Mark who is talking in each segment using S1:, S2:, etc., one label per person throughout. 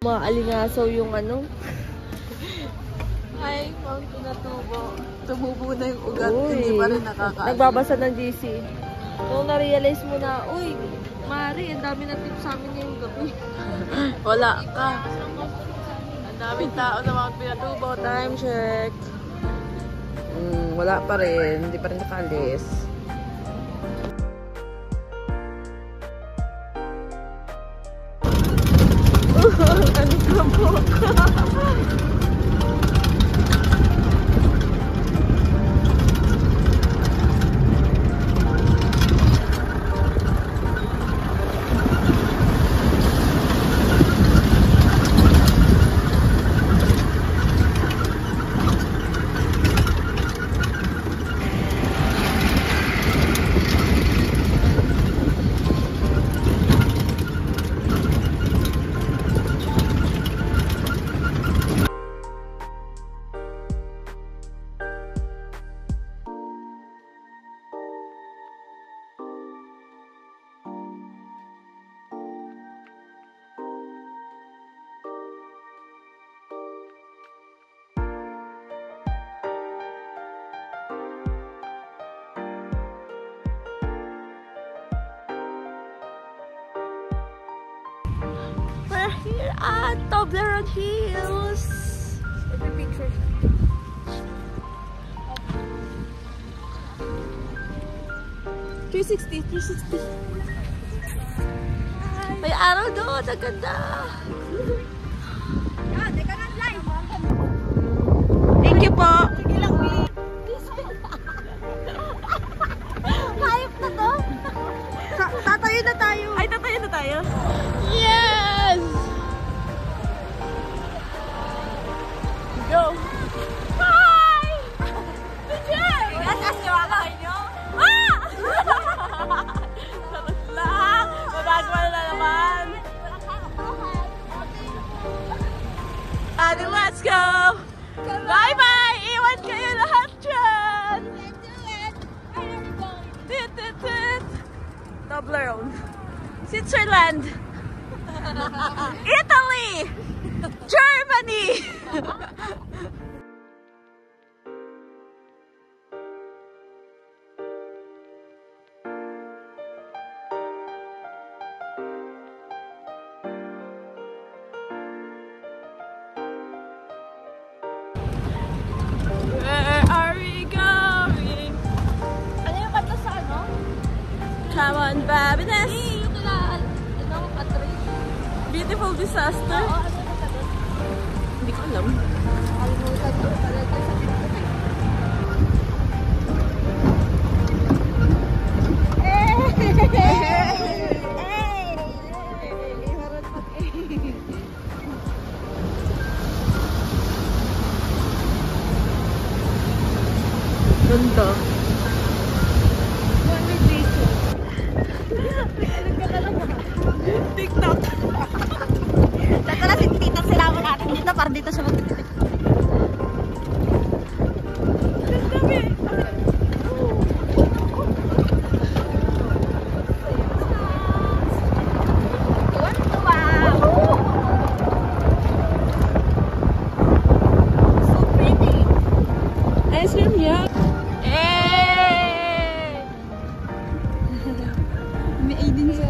S1: Maalingasaw yung ano.
S2: Ay, Mount Pinatubo. Tumubo na yung ugat.
S1: Uy,
S2: Hindi pa rin nakakaano.
S1: nagbabasa ng GC. Nung na-realize mo na, uy, Mari, ang dami na tips sa amin ngayong gabi.
S2: Wala ka. Ang daming tao sa Mount Pinatubo.
S1: Time check. Wala pa rin. Hindi pa rin nakalis. Ano ka po ka? We're here at Toblerone Hills. Ito picture. 360. May araw doon, ang ganda. Thank you po.
S2: Hayop na to. Tatayo na tayo.
S1: Ay, tatayo na tayo.
S2: Yes!
S1: Go.
S2: Hi! Good job! Tatas niyo ako kayo? Ah!
S1: Sarot lang. Magagawa na naman. Adi, let's go. Bye-bye. Iwan kayo lahat dyan. Tit. Toblerone. Switzerland. Italy. Germany. Where are we going?
S2: Ano yung kanta sa ano?
S1: Come on, Babiness.
S2: Yung kailangan. Ano ang country?
S1: Beautiful disaster.
S2: Oo, ano yung kanta?
S1: Hindi ko alam.
S2: Kalimutan ko. Talaga sa
S1: Ganda. TikTok.
S2: Tatala si Tita sila mo natin dito para dito sa mag-tiktik.
S1: Ice cream, yeah.
S2: May Aiden siya.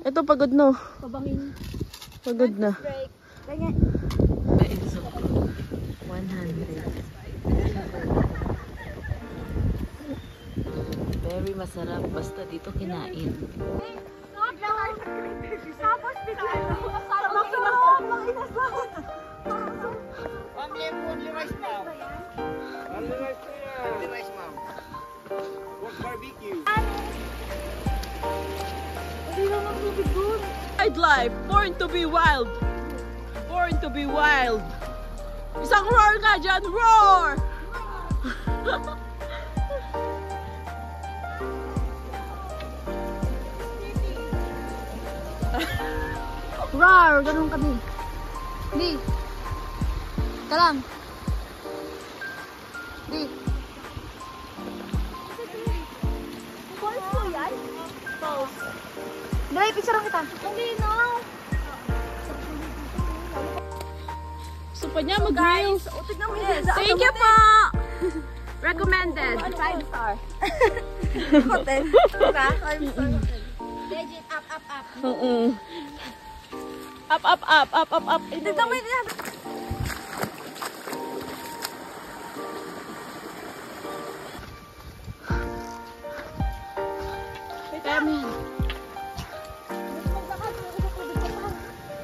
S1: Ito pagod no.
S2: Babangin.
S1: Pagod na.
S2: Break. Ganyan.
S1: 100. Very masarap. Basta dito kinain.
S2: Tapos bigla.
S3: Only rice, ma'am. Only rice, only rice, ma'am. What barbecue?
S4: Wildlife, born to be wild. Born to be wild. Isang roar nga dyan, roar!
S2: Rar, ganun kami. Di. Kalam. Di. Balls po yan? Balls. Dali, picture kita. Hindi, no.
S4: Gusto pa niya mag-grill.
S2: Tignan mo yun.
S4: Thank you po! Recommended.
S2: 5 star. Hotel. Diba? 5 star. Legit, up, up, up.
S4: Up, up, up, up, up, up.
S2: Tignan mo yun.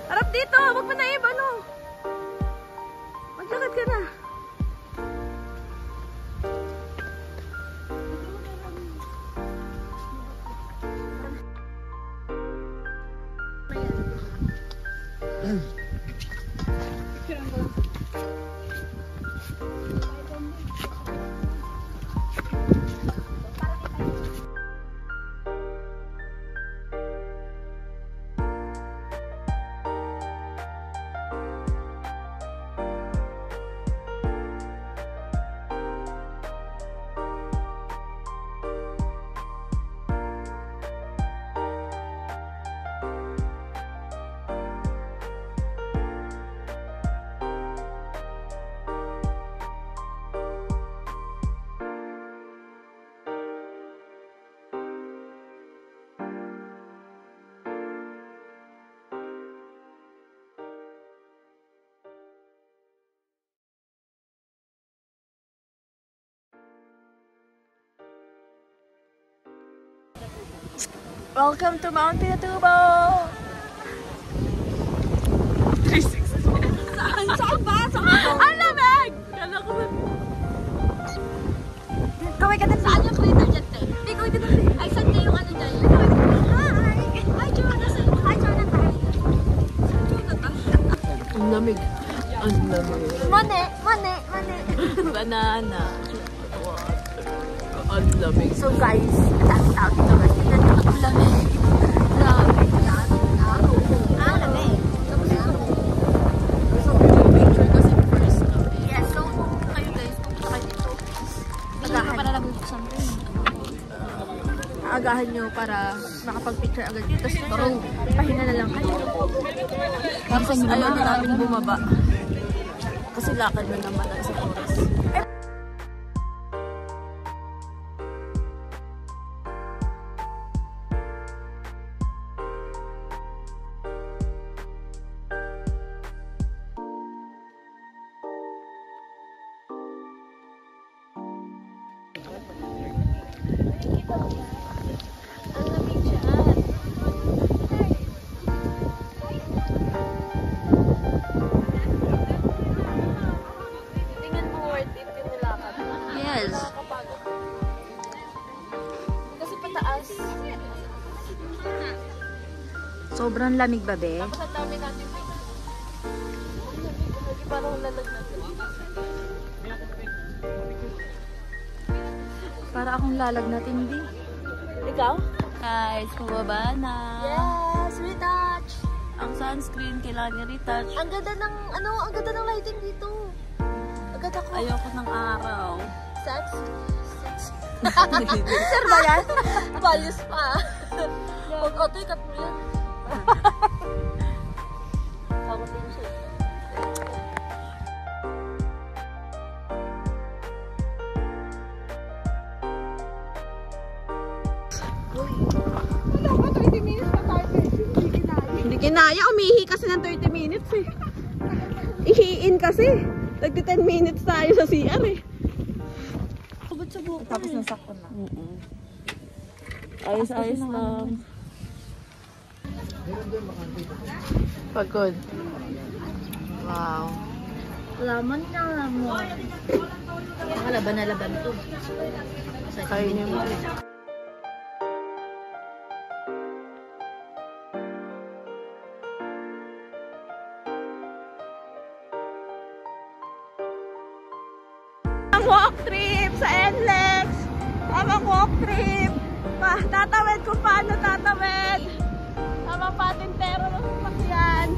S4: Harap dito! Huwag mo naib, ano? Maglakad ka na.
S2: Welcome to Mount Pinatubo!
S4: 360.
S2: Saan ba?
S4: Ang lamig! Kala ko ba?
S2: Kaway ka din. Saan yung crater dyan, te? Hindi, kaway ka din. Ay, saan te yung ano dyan? Hi! Hi, Jonathan! Hi, Jonathan!
S4: Ang lamig. Ang lamig.
S2: Mane! Mane! Mane!
S4: Banana. Water. Ang lamig.
S2: So guys, that's out ito guys. Tingnan nyo ang lamig. Grabe. Ah, lamig. Tapos ito. So, picture kasi first kami. Yes, so kung kayo guys, kung kayo dito, agahan para lang something. Agahan nyo para makapag-picture agad dito. Tapos pahinga na lang kayo.
S4: Tapos ayaw na namin bumaba. Kasi lakad na naman sa forest.
S1: Ang lamig dyan. Tingnan mo worth it yung nilakad.
S2: Yes.
S1: Nakakapagod. Kasi pataas.
S2: Sobrang lamig ba, be?
S1: Tapos ang dami natin dito. Lagi parang lalag natin.
S2: Para akong lalagnat, hindi.
S1: Ikaw?
S4: Guys, pababa na.
S1: Yes! Retouch!
S4: Ang sunscreen, kailangan niya retouch.
S1: Ang ganda ng, ano, ang ganda ng lighting dito. Ang ganda ko.
S4: Ayoko ng araw.
S1: Sex? Sir ba yan? Values pa. Huwag auto, ikat mo yan. Ako din siya.
S4: Kinaya, umihi kasi ng 30 minutes eh. Ihiin kasi. Tagti 10 minutes tayo sa CR eh.
S1: Abot sa buka.
S2: Tapos nasakto na.
S1: Ayos-ayos lang.
S4: Pagod. Wow.
S1: Laman niya mo.
S2: Laban na laban to.
S4: Kaya niya mo. Walk trip sa NLEX. Tamang walk trip. Tatawid kung paano tatawid. Tamang patintero ng sasakyan.